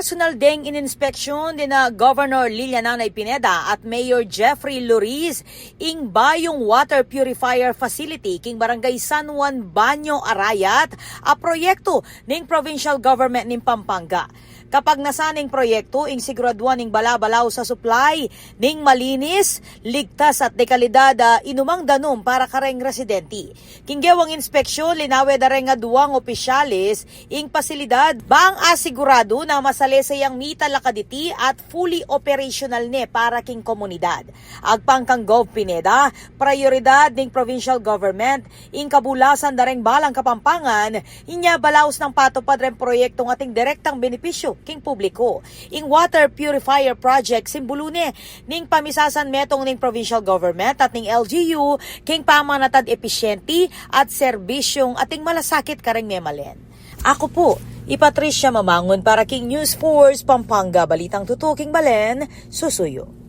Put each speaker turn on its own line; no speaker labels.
Personal ding ininspeksyon din na Governor Lilia Nanay Pineda at Mayor Jeffrey Loriz ing bayong water purifier facility king Barangay San Juan Banyo Arayat a proyekto ning provincial government ning Pampanga. Kapag nasaning proyekto, ing siguraduan ning balabalaw sa supply, ning malinis, ligtas at dekalidad inumang danom para kareng residente. Kinggewang inspeksyon, linawe dareng nga duwang opisyalis, ing pasilidad, bang asigurado na masalesayang mita lakaditi at fully operational ne para king komunidad. Agpang kang Gov Pineda, prioridad ning provincial government, ing kabulasan dareng balang Kapampangan, inya balaos ng patupad ren proyektong ating direktang benepisyo king publiko. Ing water purifier project simbulune ning pamisasan metong ning provincial government at ning LGU king pamanatad episyente at serbisyong ating malasakit kareng memalen. Ako po, Patricia Mamangon para king News Force Pampanga, balitang tutuking Balen, susuyo.